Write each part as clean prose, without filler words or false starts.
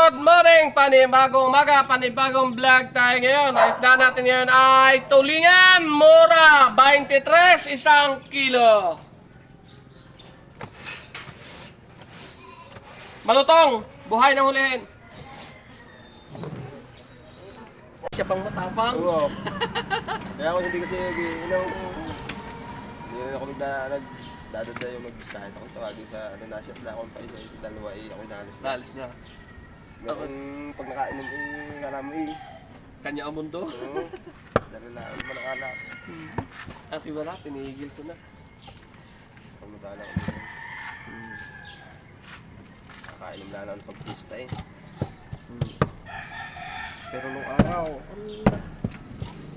Good morning! Panibagong umaga, panibagong vlog tayo ngayon. Ang isda natin ngayon ay tulingan, mura, 23, isang kilo. Malutong, buhay na hulihin. Siya pang matapang. Oo. Kaya ako hindi kasi ilaw. Hindi rin ako nagdadada yung mag-kahit ako tawagin sa ano, nasyat na ako pa isa dalawa ako inalis na. Dalis na. Meron pag nakainom kala mo Kanya ang mundo. Oo. Dahil na naman ang alak. Aki wala, tinigil ko na. Pag madala ko dito. Nakainom na lang pag pista eh. Pero nung araw,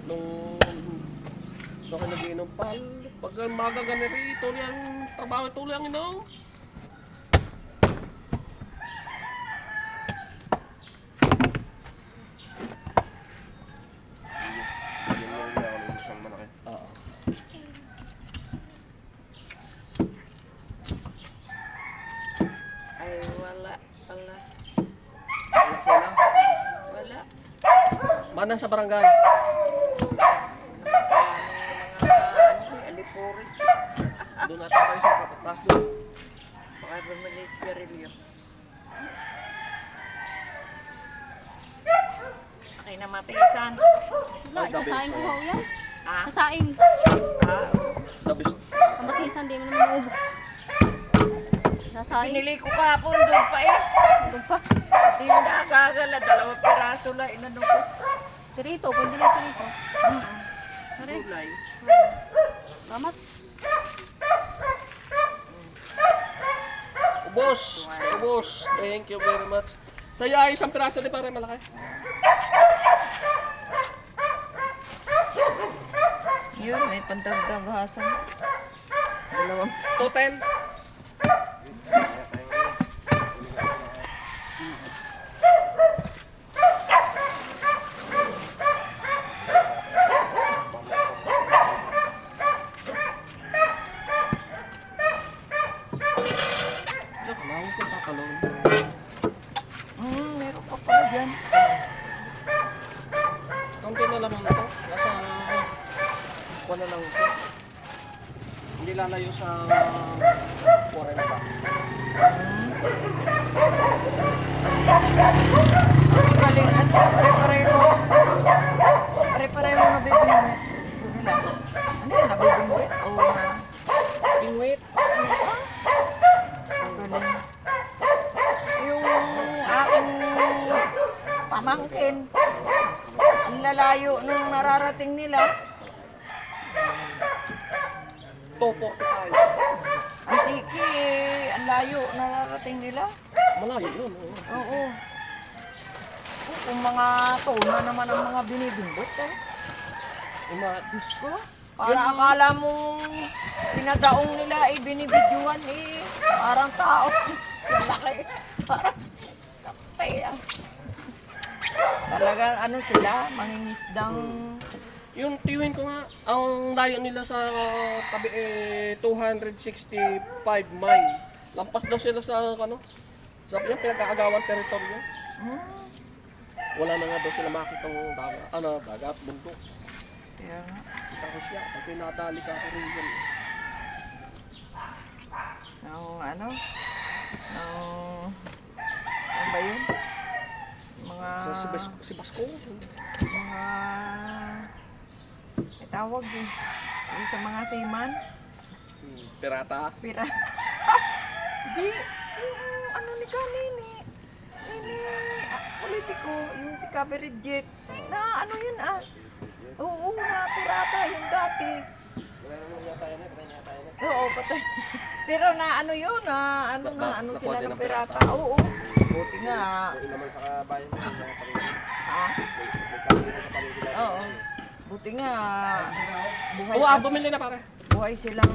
nung ako nag-inom pal, pag magaganir tuloy ang trabaho, tuloy ang inom. Hindi mo rin ako ng isang malaki. Oo. Ay, wala pala. Wala sila. Wala. Mana sa barangay? Mga alipuris. Doon natin kayo sa tatas doon. Baka bumili sigarilyo. Okay na matiisan. Wala, isasaing ko ho yan. Ah? Kasaing. Ah, Dabis. Kamatisan, di mo naman maubos. Sasaing. pinili ko kahapon doon pa eh. Ano pa? Hindi mo nakakagala. 2 piraso lang inano ko. Tirito, pwede na tirito. Pare, Gulay. salamat. Ubos. Ubos. Thank you very much. Sa'yo ay isang piraso din pare malaki. Yun, may pandagdag hasan. 210. Nakalaw ko tatalon. Meron pa pala dyan. Kaunti na lang ito. Nasa wala lang ito. Hindi lalayo sa 40. Galing ano, pare-pareho. Pare-pareho na bibingwit. Nila. Ano yun, nabibingwit? Oo na. Pingwit. Ang galing. Yung aking pamangkin, ang lalayo nung nararating nila. 245. Ang tiki, ang layo nararating nila. Malayo yun. Oo. Oo. Kung mga tona naman ang mga binibingbot eh. Yung mga Diyos ko, para akala mo pinadaong nila eh, binibidyohan eh. Parang tao. Malaki. Parang kape ah. Talagang ano sila, mangingisdang. yung tiwin ko nga, ang layo nila sa tabi 265 mile. Lampas daw sila sa ano, sa yung pinagkakagawan teritoryo. Wala na nga daw sila makitang dagat, bundok. Kaya nga. Kita ko siya, pag pinatali ka ako rin yan. Ang ano? Ano ba yun? Mga... Si Basko. Mga... May tawag eh. Yung sa mga seaman. Pirata. Pira. Di, yung ano ni kanini. Politiko, yung si Caberidget. Na ano yun ah. Oo, na pirata yung dati. Oo, patay. Pero na ano yun, ano sila ng pirata. Oo, buti nga. Yung naman sa kabayan mo, sa paligid. Ha? Sa paligid. Oo. Buti nga. Buhay, Oo, bumili na pare. buhay silang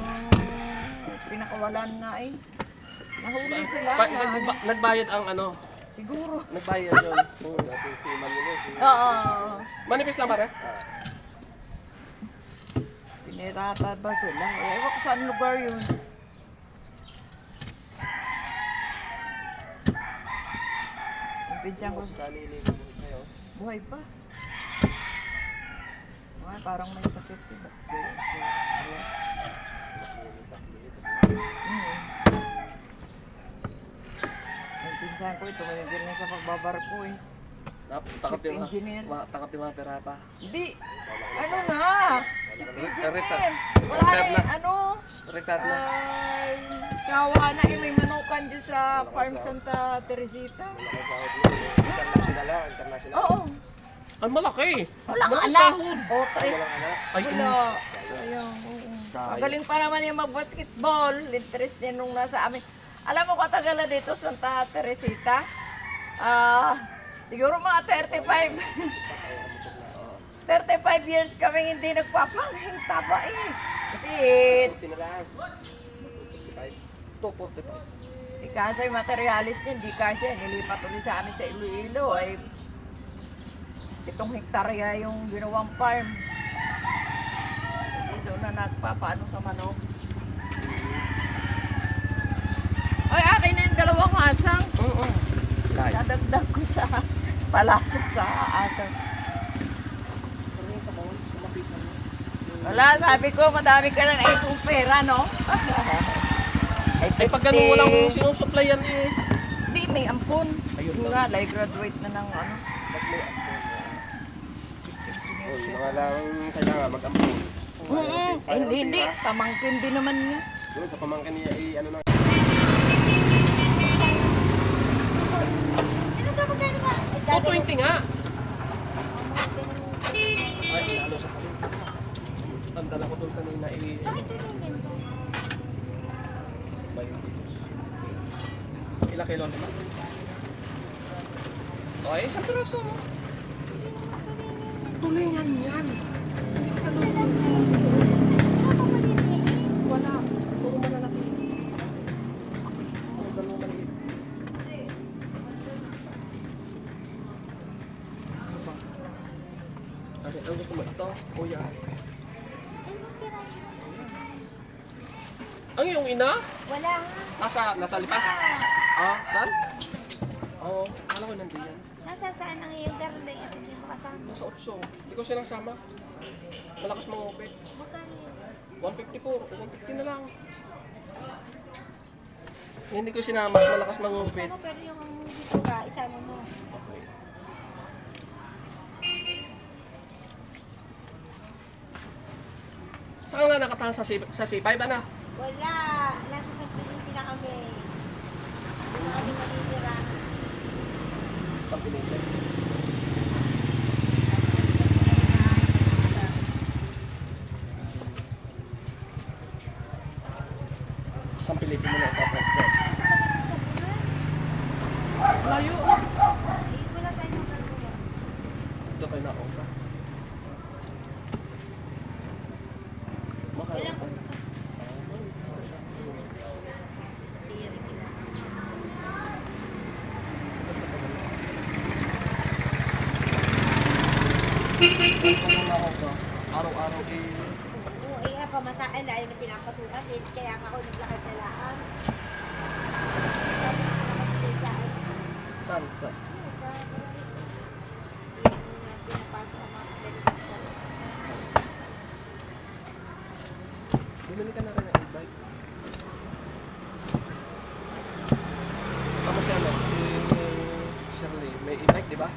pinakawalan na eh. Nahuli sila na. Nagbayad ang ano, Siguro. nagbayad yun. Oo, dati si Manuel. Oo. Manipis lang pare. Pinirata ba sila? Ewan ko saan lugar yun. pinsan ko. Sa nililibot sa'yo. Buhay pa. Ay, parang may sakit. Yung pinsan ko, tumigil na sa pagbabarko eh. Takot Chief engineer. Takot yung mga pirata. Hindi. Ano na? Chief engineer. Wala Retired eh, na. ano? Retired na. Sawa na eh, may manukan dyan sa Farm Santa Teresita. International ah, international. Oo. Ang malaki. Walang Malaki anak. sahod. O, tres. Walang anak. Ay, Wala. Sayang. Oo. Sayang. Magaling pa naman yung mag-basketball. Interest niya nung nasa amin. Alam mo katagal na dito Santa Teresita? Siguro mga 35. 35 years kaming hindi nagpapanging taba eh. Kasi Buti na lang. 245. kasi yung materialis niya, hindi kasi nilipat ulit sa amin sa Iloilo ay 7 hektarya yung ginawang farm. Hindi doon na nagpapaano sa manok. Ay, akin na yung 2 asang. Oo. Live. Nadagdag ko sa palasok sa asang. Wala, sabi ko, madami ka na naipong pera, no? Ay, pag ganun walang sinusupply yan eh. Hindi, may ampun. Ayun Yung lang. nga, like graduate na ng ano. Mga lang kailangan mag-ampun. Hindi. Pamangkin din naman niya. Doon sa pamangkin niya ay ano na. Ano ka magkano ba? 220 nga. Ay, lalo sa kami. Ang dala ko doon kanina eh. Bakit yung ganito? Ilang kilo nila? Okay, isang piraso. Tulingan yan. Hindi ka loko. Wala. Puro malalaki. Puro dalawang maliit. Ano ba? Ang gusto mo ito? Kuya. Ilang piraso? Ang iyong ina? Wala nga. Nasa lipas? Ah, saan? Oo, alam ko nandiyan. Nasa saan ang iyong darling at hindi mo kasama? Nasa 8. Hindi ko silang sama. Malakas mga upit. Magkano yun? 154, 150 na lang. Hindi ko sinama, malakas mga upit. Isama pero yung dito ka, isama mo. Okay. Saan nga nakatahan sa C5 na? Wala. Nasa San na kami. Hindi na kami matitira. Sa Pinete. Sa Pilipin mo na ito, friend. Sa kami sa bulan. Layo. Eh, wala tayo magagawa. Ito kayo na ka. Mahal. Ilang ulo ka? Araw-araw eh. Oo, eh, pamasahin dahil na pinapasukan. Eh, kaya ako naglakad na laan. Kasi nakapagpili sa ano. Saan? Saan? Sa pinapasok ang mga benefit ko. Bumili ka na rin ng e-bike. Tapos yan, si Shirley, may e-bike, di ba?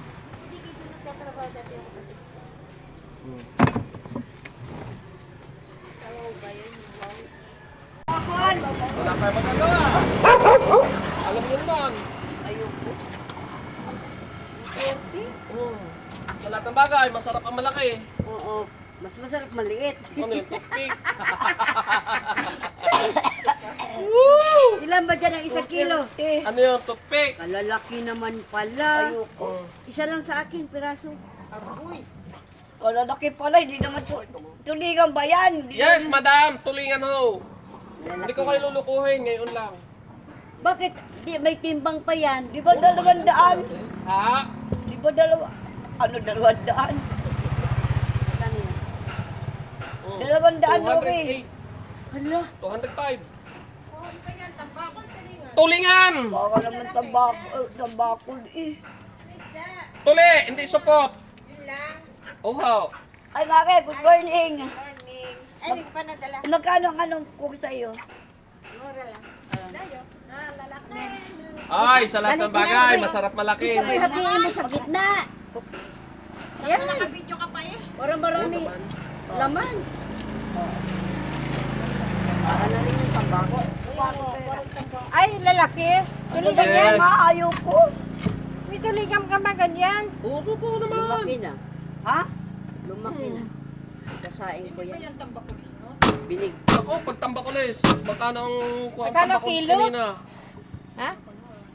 Hindi ko nagtatrabaho dati yung kapatid ko. Tawaw ba yun? Wow. Wala kayo magagawa. Alam niyo naman. Ayoko. Sa lahat ng bagay, masarap ang malaki. Oo. Mas masarap maliit. Ano yung toothpick? Ilan ba dyan ang 1 kilo? Ano yung toothpick? Kalalaki naman pala. Oh. Isa lang sa akin, piraso. Kalalaki pala, hindi naman tuligan ba yan? Yes, madam. Tulingan ho. Hindi ko kayo lulukuhin. Ngayon lang. Bakit? Di, may timbang pa yan. Di ba 200? Ha? Di ba 200? Ano 200? Oh. 200 okay. 208. Hala, 205. Tulingan! Baka naman tabako eh. Tuli, hindi supot. Uhaw. Ay, bakit? Good morning. Morning. Ay, hindi pa nadala. Magkano ang anong cook sa'yo? Mura lang. Dayo. Lalaki. Ay, sa lahat ng bagay, masarap malaki. Ito may hatiin mo sa gitna. Yan. Nakabidyo ka pa eh. Parang marami laman. Para na rin yung tambako. Ay, lalaki. Tuligan Yes. yan. Ma, ayaw ko. May tuligan ka ba ganyan? Oo po naman. Lumaki na. Ha? Lumaki na. Kasain ko yan. Binig. Ako, pag tambakulis, magkano ang kuha Magkano tambakulis kilo? kanina? Ha?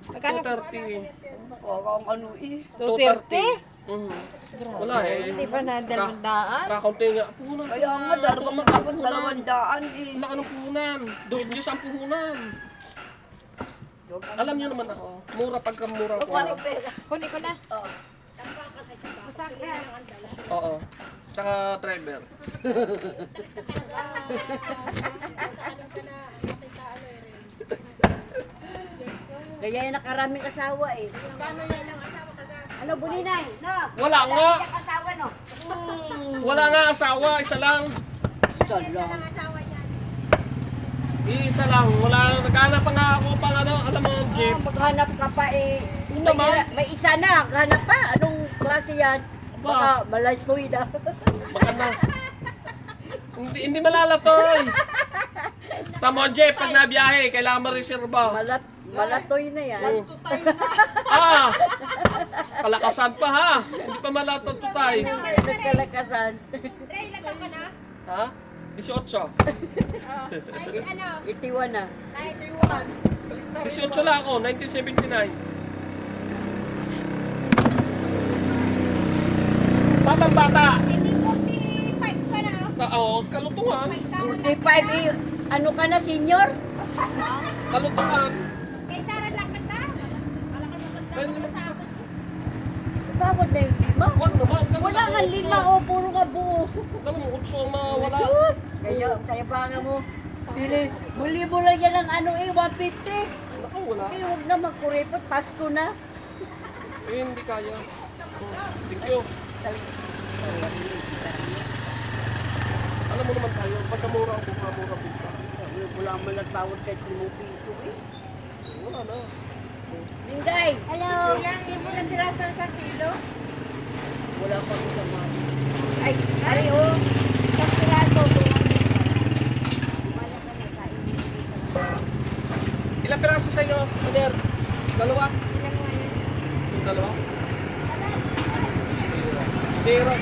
Magkano? 230. O, ang ano eh. 230? Wala eh. Hindi ba na dalawang Kakaunti nga. Puhunan. Kaya nga, dalawang daan eh. Wala ka ng puhunan. 2 Diyos ang puhunan. Alam niyo naman ako. Mura pagka mura ko. Kunin ko na. Oo. Tsaka driver. Kaya yung nakaraming asawa eh. Ano, buninay? No? Wala nga. Yung asawa, no? Wala nga asawa. Isa lang. Salang. Isa lang. Wala. Naghanap pa nga ako pang ano. Alam mo, jeep. Maghanap ka pa eh. Yun naman. May isa na, hanap pa. Anong klase yan? Aba. Baka malatoy na. Baka na. Hindi malalatoy. Tamo, jeep. Pag nabiyahe, kailangan ma-reserva. Malatoy na yan. Oo. Ah! Kalakasan pa ha. Hindi pa malatot to tayo. Nagkalakasan. Dre, ilan ka na? Ha? 18. Itiwan na. 18 lang ako, 1979. Batang bata. Hindi 45 ka na. Oo, kalutungan. 45 eh. Ano ka na, senior? Kalutungan. Kay Tara lang ka ta. Pwede naman sa... Bawat na yung lima. Wag naman. Wala nga lima o, puro nga buo. Alam mo, 8 mawala. Sus! Kaya pa nga mo. Muli mo lang yan ang ano eh, 150. Naku, wala. Eh, huwag na magkuripot. Pasko na. Eh, hindi kaya. Thank you. Alam mo naman tayo, pagkamura ang buka-mura bigla. Wala mo lang tawad kahit 5 piso eh. Wala na. Linday! Hello. Ilang libo na piraso sa kilo? Wala pa ko sa mga. Ay, ay oh. Sa piraso ko. Umala ka na kain. Ilang piraso sa inyo, Mother? Dalawa? Yung dalawa? Zero.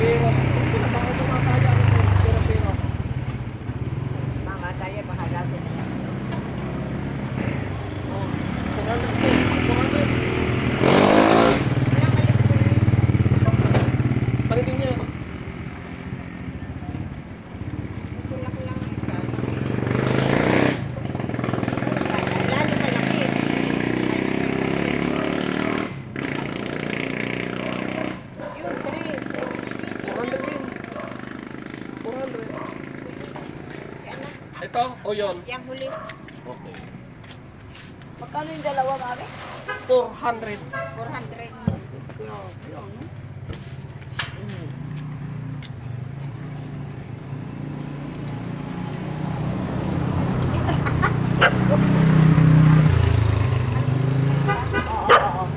Zero. Pinapakot yung mga kaya. Zero. Mga kaya, mahagati na yan. Oh, 400. Panitin niya. Mas laki lang ang isa. Lalo malaki. Yung 3. 400 din. 400. Ito o yun? Yang huli. Okay. Magkano yung dalawa mami? 400. 400.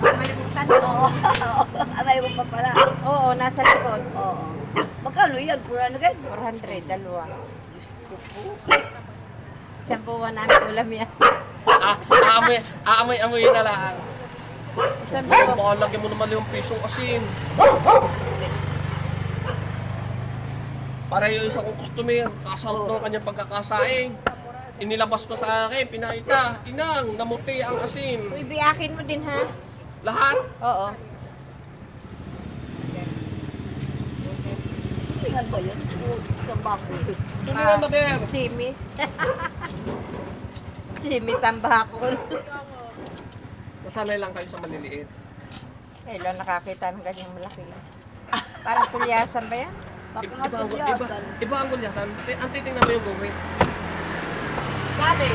Malimutan mo. Aray mo pa pala. Oo, nasa likod. Oo. Magkano yan? Pura na gan? 400, dalawa. Isang buwan namin ulam yan. Aamoy na lang. Isang buwan. Baka lagyan mo naman 5 pisong asin. Para yung isa kong customer, kasalot ng kanyang pagkakasaing. Inilabas ko sa akin, pinakita. Inang, namuti ang asin. Uy, biyakin mo din ha. Lahat. Oo. Tingnan ba yun? Sa bako. Tulingan, Mother. Simi. Simi tambakol. Nasanay lang kayo sa maliliit. Kailan nakakita ng ganyang malaki. Parang kulyasan ba yan? Baka nga tulyasan. Iba ang gulyasan. Ang titingnan mo yung gawin. Sabi.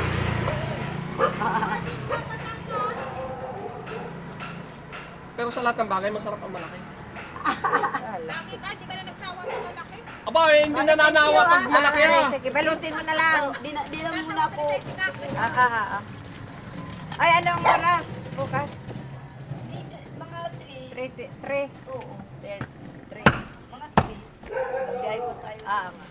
Pero sa lahat ng bagay, masarap ang malaki. Lagi ka, di ka na nagsawa sa malaki. Aba, hindi nananawa pag malaki Ay, ah. sige, balutin mo na lang. Di lang muna ako. Ay, anong oras? Bukas? Mga 3. Oo. 3. Mga 3. Magbiyahe po tayo. Nga.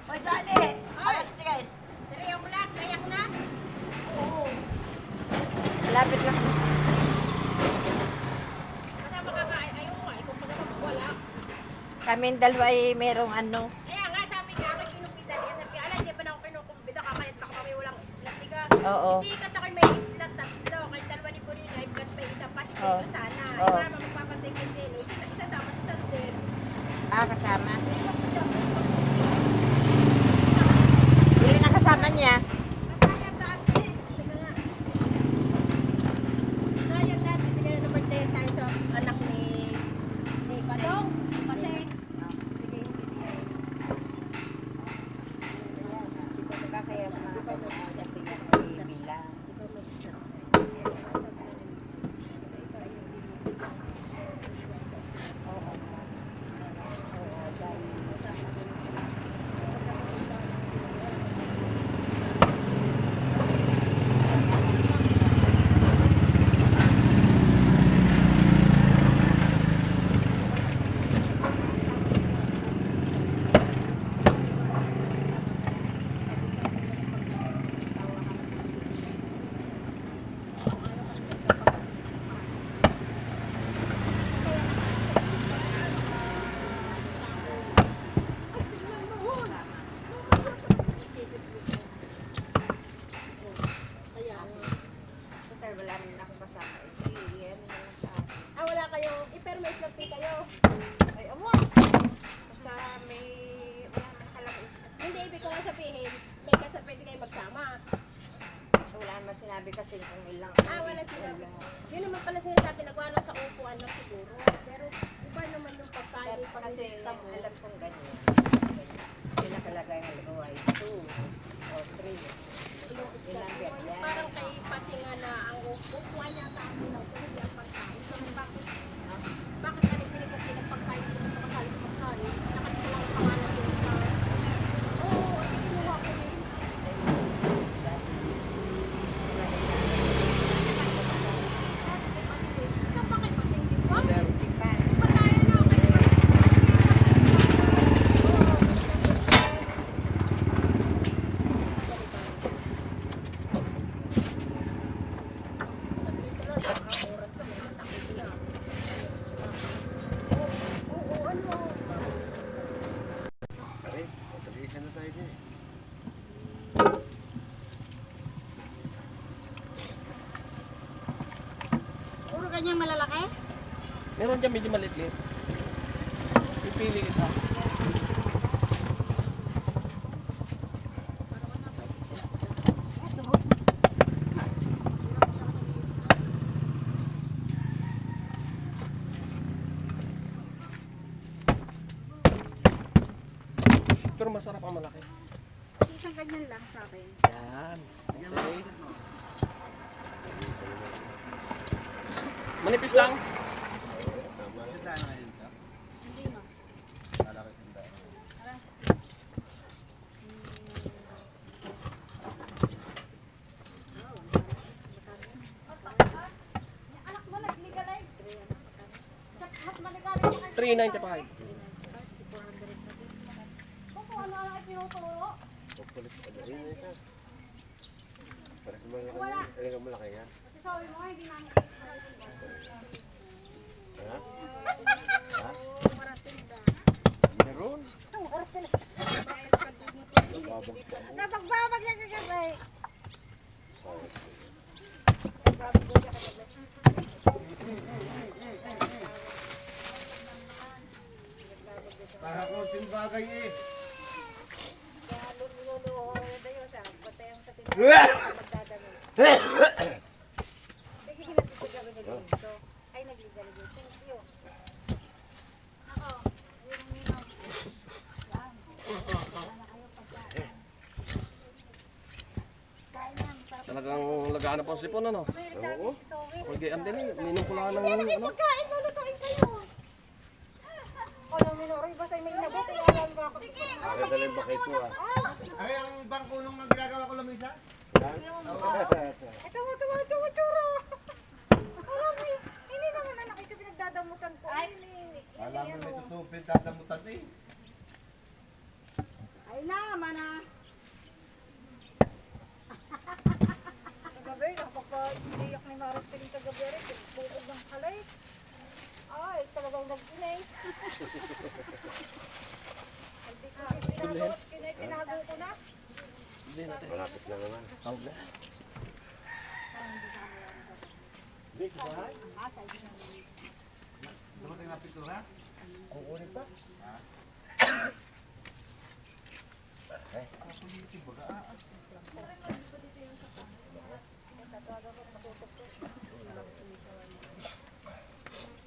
Oy, Sally! Alas, guys. Sariya mo lang, kayak na. Oo. Lapit lang. Kasama ka ka. Ayaw nga. Ikaw pa naman wala. Kaming dalawa ay merong ano. Kaya nga, sabi nga ako, kinumpida niya. Sabi, ala, hindi pa na ako kinukumpida, kakayat baka kami walang islat. Di ka, Oo. hindi ka takoy may islat, tatlo. Kaya dalawa ni Purino, ay plus may isa pa, si Oo. Tito sana. Ay, Oo. wala naman magpapatingin din. O, isasama si Sander. Kasama. Hindi na kasama niya. Kaya dati, sige nga. Kaya dati, sige na birthday tayo sa anak ni Badong. Kasi, sige, Kaya mga bilang. Wala rin ako kasama. Yan na lang sa akin. wala kayo, pero may islat din kayo. Ay, amo. Basta may wala man talaga isip. Hindi, ibig ko nga sabihin, may pwede kayo magsama. Wala naman sinabi kasi kung ilang. Wala sinabi. Yun naman pala sinasabi, nagawa lang sa upuan lang siguro. Pero iba naman yung pagkain, Kasi pag-isista mo. alam kong ganyan. Pinakalagay ng loob ay 2 or 3. Yung isda Ilang mo. bet Yung yan? parang kay pati nga na ang upuan niya sa akin lang kung hindi ang pagkain. So, bakit ano pinipati ng pagkain ko sa makasali sa pagkain? Nakalista lang ang pangalan yun sa... Oo, ano kinuha ko yun? Saan ba kayo pati? Di ba? Ba tayo na kayo? Pare, matalisan na tayo din. Puro ganyang malalaki? Meron dyan medyo maliit. Pipili kita. Pero masarap ang malaki. Isang ganyan lang sa akin. Yan. Okay. Manipis lang. Tama lang. Anak mo, nag-legalize. Mas maligalig yung 395. kung ano-ano ay tinuturo. Pagpalit ka na rin ito. Para sa mga malaki. Ano ka malaki yan? Kasi sabi mo, hindi namin Ha? Ha? Meron. Nababag pa mo. napagbabag niya kagabi. Para konting bagay eh. Ay, nag-legalize. Thank you. Kain yan, sarap Talagang lagaan na po si Sipon, ano? Oo. Ako'y gayaan din eh. Minom ko lang ng ano. Pagkain, lulutuin kayo. Alam mo, Noroy, basta may nabot, ay alam ko ako. Maganda lang bakit ito ah. Ay, ang bangko nung ginagawa ko lamisa? Ito, tsura. Alam mo, hindi naman na nakita pinagdadamutan ko. Ay, Alam mo may tutupin, tatamutan eh. ay naman ah. Kagabi, napapaiyak ni Maris Piling kagabi rin. Bukod ng kalay. Ay, talagang nag-inay. Tinago ko na. Hindi natin. Malapit na naman. Tawag na. Hindi, kumahay. Dumating na pintura? Kukunin pa.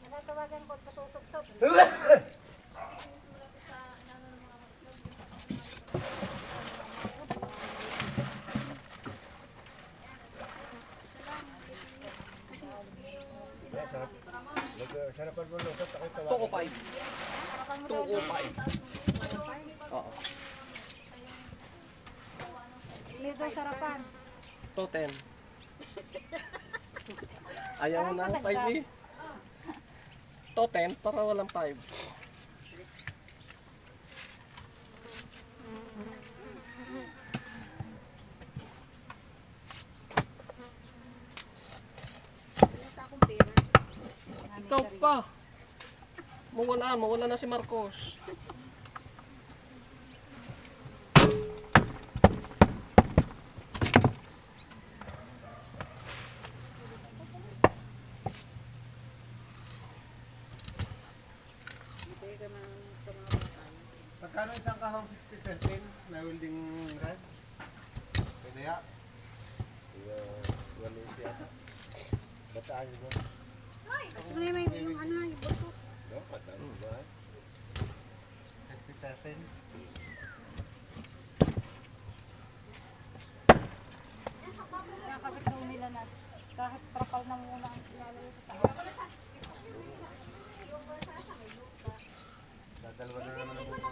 Natawagan ko sa tutugtog. Sarapan mo lusot, ako'y tawa. 205. 205. Oo. Lido sarapan. 210. Ayaw mo na 5 eh. 210 para walang 5. Ikaw pa. Mawala na si Marcos. Pagkano isang kahong 60-13 na welding rod? Pwede ya? Wala yung siya. Bataan yun ba? Ito na yung ano, yung buto. No, bataan yun ba? 60-13? Nakakabit daw nila na kahit trapal na muna ang ilalagay sa taas. Dadalawa na naman ang buto.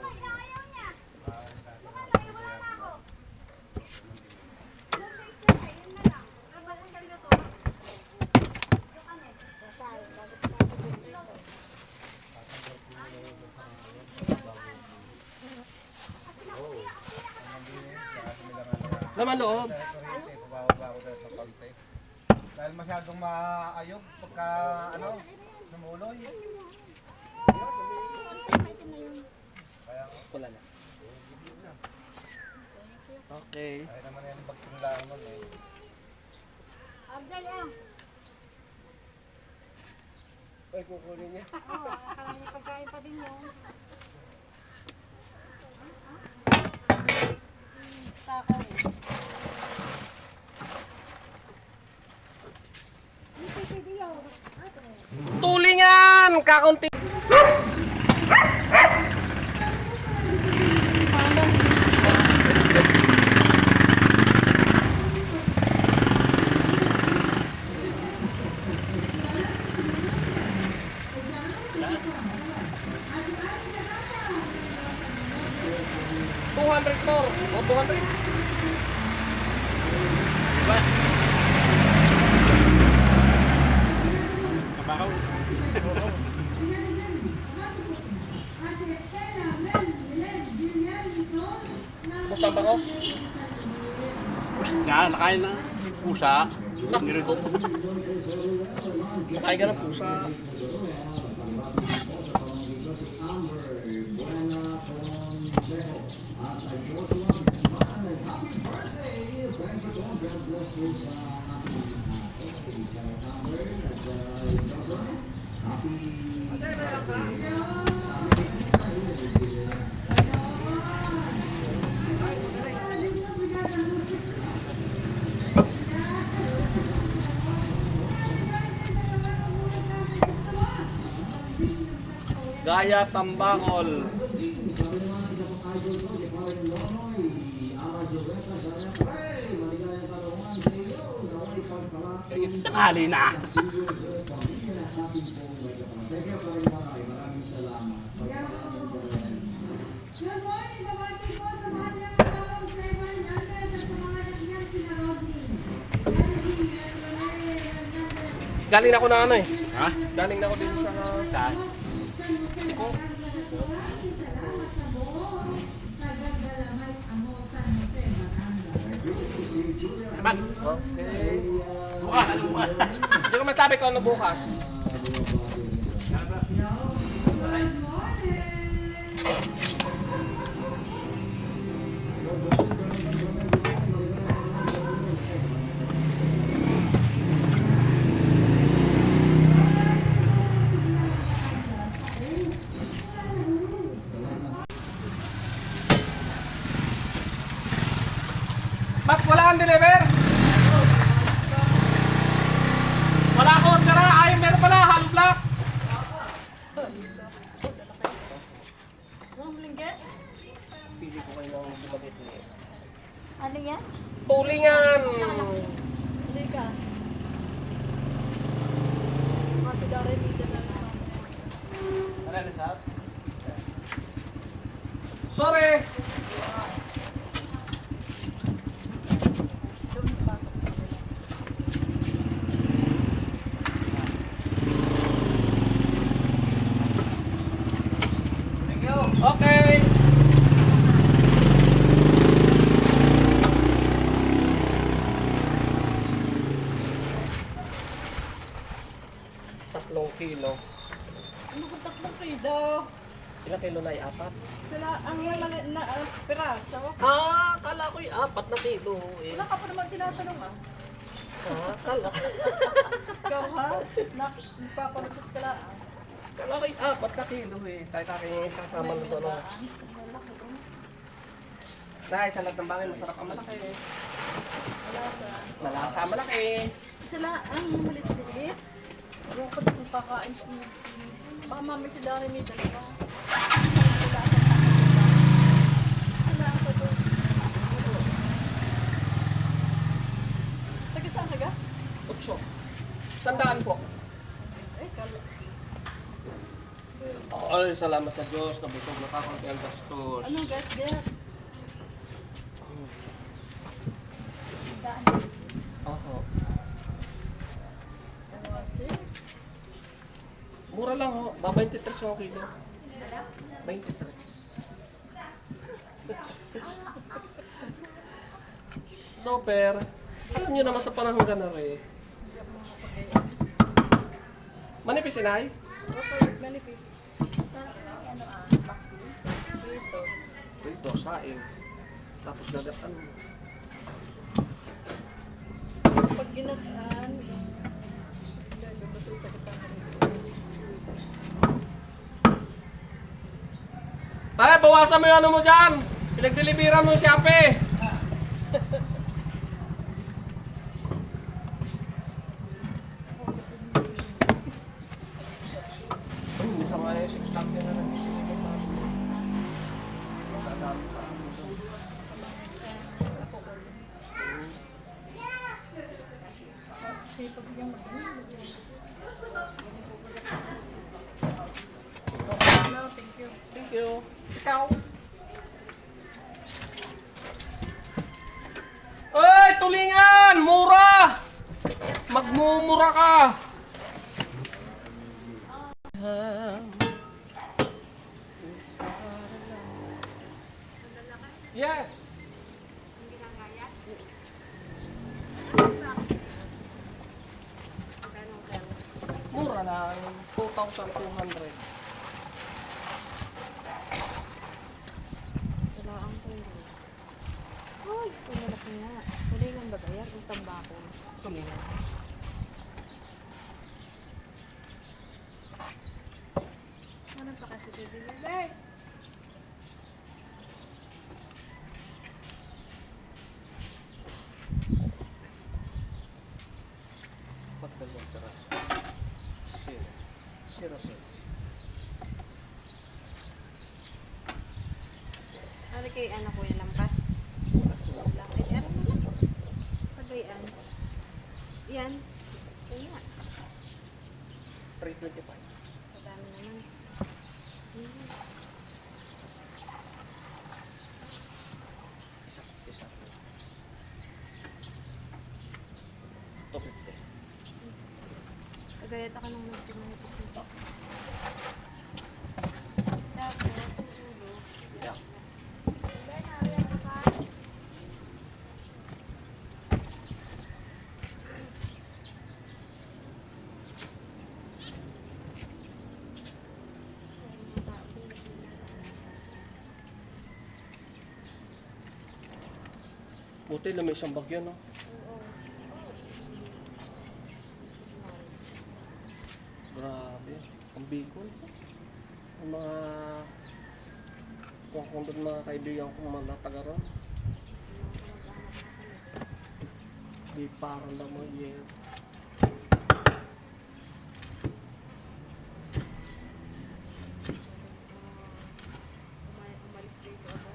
Laman loob. Pababa ko dahil sa konti. Dahil masyadong maayog pagka ano, sumuloy. Wala na. Okay. Ay naman yan yung bagtong nun eh. Abdal ah. Ay, kukunin niya. Oo, akala niya pagkain pa din yun. Takaw eh. Yung PCD yun. Tulingan! Kakunti. $200 more. O 200. Diba? Kumusta ang bangos? Yan, nakain na. Pusa. Nirito. Nakain ka ng pusa. Gaya Tambakol. Tanghali na. Galing na ako na ano eh. Ha? Galing na ako dito sa... Saan? Tiko. Naman. Okay. Bukas, ano bukas? Hindi ko masabi ko ano bukas. Ba't wala kang deliver? Wala ko tira. Ay, meron pala. Hollow block. Pili ko kayo ng bumagit niya. Ano yan? Tulingan. Halika. Kasi Darren, hindi na lang. Sorry. Okay. Tatlong kilo. Ano kung 3 kilo? Ilang kilo na apat? Sila ang mali na piraso. Ah, kala ko yung 4 na kilo eh. Wala ka pa naman tinatanong ah. Ah, kala. Ikaw ha? Nagpaparusot ka lang. Kala ko yung 4 na kilo eh. Tayo yung isang sama na to. No? Dahil sa lahat ng bagay, masarap ang malaki. Malasa ang malaki. Sila ang malit-liit. Ewan ko kung kakain ko. Baka mami si Darren may dalawa. Sila ako doon. Taga saan ka ga? 8. 100 po. Eh, kala. Ay, salamat sa Diyos. Nabusog na kakunti ang gastos. Anong gas? Oho. Ano kasi? Mura lang ho. Ba 23 ang kilo. 23. Super. Alam niyo naman sa panahon ka na rin. Manipis inay? Okay, manipis. Dito. Dito, saing. Tapos gagatan mo. Pag ginataan, sa kitang. Pare, bawasan mo yung ano mo dyan. Pinagdeliveran mo yung Shopee. Minsan nga yung 6 lang yun na nag-isip natin. Sipag niya mag-ano. Thank you. Thank you. Ikaw. Ay, tulingan! Mura! Magmumura ka! Yes! Mura lang. 2,200. Ay, gusto mo na kaya. Tuloy lang ba yan? Ang tambako. Tulingan. Ano pa kasi bibili? Pagdalawang peraso. 0. 0. Ano kay ano ko yung lampas? Wala. Ay, ano mo lang. Pagayan. Yan. Yun nga. 325. Madami naman. Isa. 250. Kagayat ako nung nagsimanipis nito. Yeah. Buti na may isang bagyo, no? Grabe. Ang Bicol. Ang mga... Kung doon mga kaibigan kong mga taga ron. Di parang lang mga year. Umalis dito ako.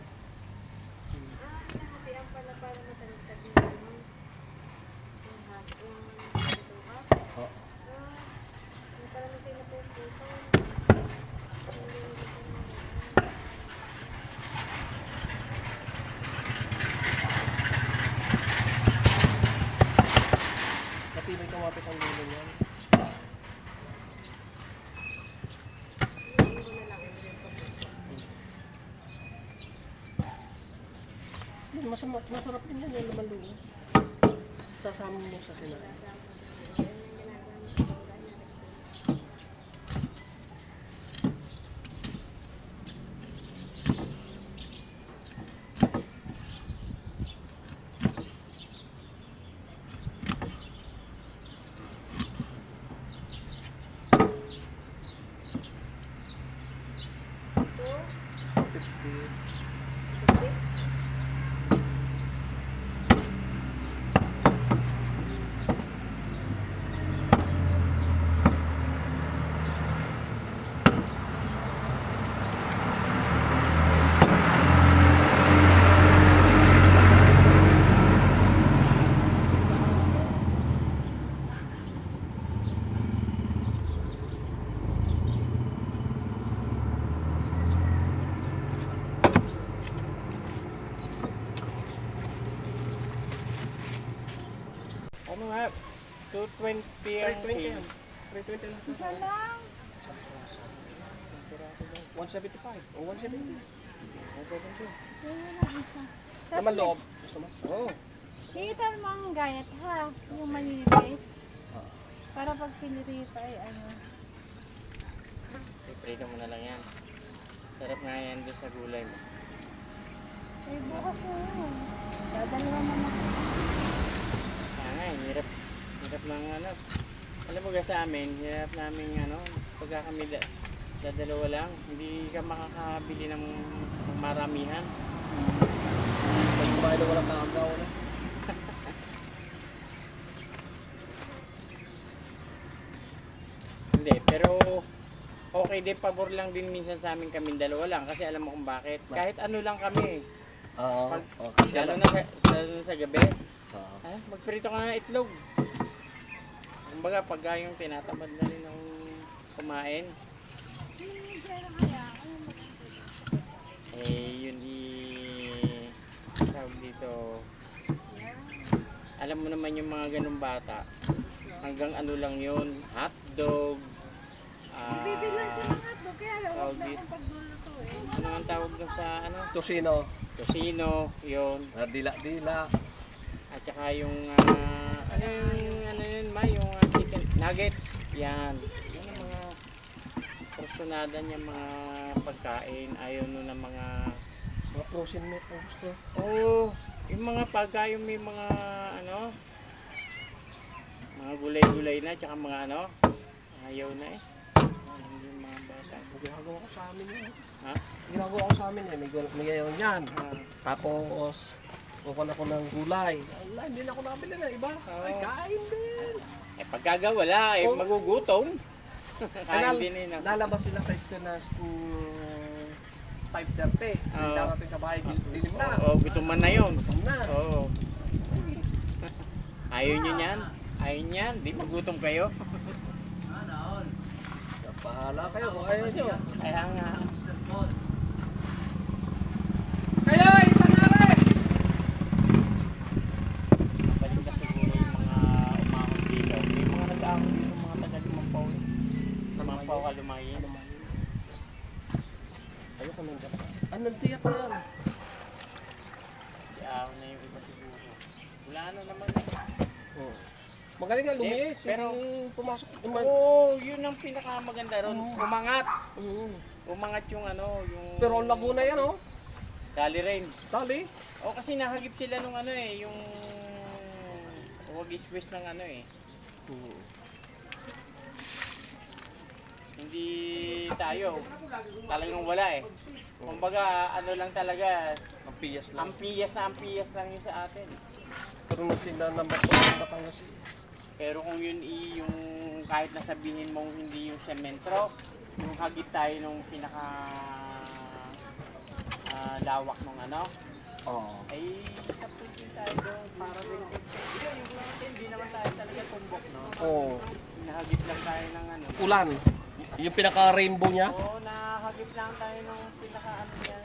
Nahatian pala para matalagtad yung ano. Yung bituka. Oh. Yung pala na sila po yung puto. Pati may kumapit ang dulo niyan. Masarap din yan yung laman loob. Sasama mo sa sinain. Ano nga? 220 ang 320 yan. 320 lang. Isa lang. 175 o 170. Yun lang isa. Laman loob. Gusto mo? Oo. Hihitan mo ang gayat ha. Yung malinis. Para pag pinirita ay ano. Iprito mo na lang yan. Sarap nga yan doon sa gulay mo. Ay bukas na yun. Dadalawa naman. Kaya nga, hirap ng ano. Alam mo ka sa amin, hirap namin ano, pagka kami dadalawa lang, hindi ka makakabili ng maramihan. Pag kumain na walang kakagaw na. Hindi, pero okay din, pabor lang din minsan sa amin kaming dalawa lang kasi alam mo kung bakit. Kahit ano lang kami. Oo. Pag, Kasi lalo ano. na sa gabi, Oo. magprito ka ng itlog. Kumbaga, pagka yung tinatamad na rin ng kumain, yun tawag dito. Alam mo naman yung mga ganung bata, hanggang ano lang yun, hotdog, Bibilan siya ng hotdog kaya tawag huwag na dito. akong paglulutuin. Ano ang tawag doon sa ano? Tosino. Tosino, yun. Dila-dila. At saka yung ano yun ma, yung chicken nuggets, yan. Yan ang mga porsyonada niya, mga pagkain, ayaw nun ng mga Mga frozen meat ang gusto. oh, yung mga pagkain, may mga ano, mga gulay-gulay na, tsaka mga ano, ayaw na eh. Yung mga bata. Ginagawa ko sa amin yan. Ha? Ginagawa ko sa amin yan. May gayon yan. Ah, Tapos, kukuha ako ng gulay. Ala, hindi na ako nakabili na iba. Ay, kain din. eh pagkaga wala, eh Oh. magugutom. Kain din eh. No? Lalabas sila sa school na 5:30. Hindi natin sa bahay. Dilim na. Oo, gutom man na yun. Gutom na. Oo. Ayaw nyo yan? Ayun yan, di magutom kayo. Bahala kayo kung ayaw nyo. Kaya nga. Kayo, isa na rin! Balik na siguro yung mga umahon dito. May mga nag-aahon dito, mga taga-Limampaw. Limampaw ka lumayin. Ayoko nang gano'n. Anong tiyak na yan? Nag-aahon na yung iba siguro. Wala na naman. Oh. Magaling nga lumiis, pero- hindi pumasok. Oo, yun ang pinakamaganda ron. Umangat. Mm. Umangat yung ano, yung... Pero ang Laguna yan, oh. Dali rin. Tali. O kasi nahagip sila nung ano eh, yung... Wagis-wis ng ano eh. Hindi tayo. Talagang wala eh. Kumbaga, ano lang talaga, Ang piyas lang. ampiyas lang yun sa atin. Pero nung sinanambak ko ng Batangas. Pero kung yun yung kahit nasabihin mong hindi yung sementro, yung hagip tayo nung pinaka lawak nung ano, Oo. ay tapos din tayo doon para din. Yun, yung natin, hindi naman tayo talaga tumbok, no? Oo. Nahagip lang tayo ng ano. Ulan. Yung pinaka-rainbow niya. Oo, nahagip lang tayo ng pinaka ano yan.